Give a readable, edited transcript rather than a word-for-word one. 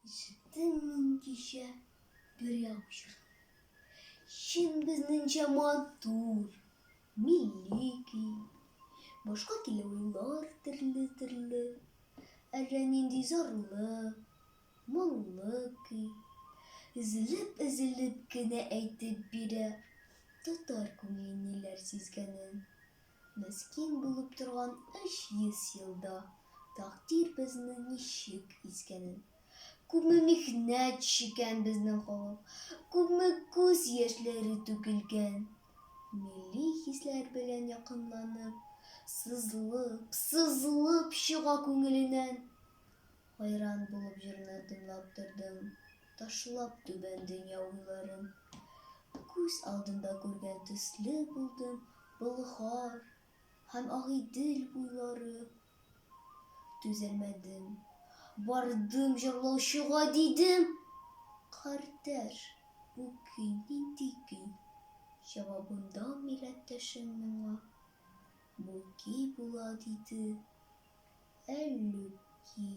Ишеттем кичә бер яучы. Чын безнеңчә матур, милли көй. Башка килә уйлар төрле-төрле. Әллә нинди зарлы, моңлы көй. Өзелеп кенә әйтеп бирә. Тотар күңел ниләр сизгәнен. Мескин булып торган 300 елда тaqдир безне ничек изгәнен. Күпме михнәт чигән безнең халык, күпме күз яшьләре түгелгән. Милли хисләр белән якынланып, сызылып чыга күңеленнән. Хайран булып җырны тыңлап тордым, ташлап түбән дөнья уйларын. Күз алдымда күргән төсле булдым Болгар һәм Агыйдел буйлары. Түзәлмәдем, бардым җырлаучыга дидем: «Кардәш, бу көй нинди көй?» Җавабында милләттәшем миңа: «Бу көй була» диде. Әллүки.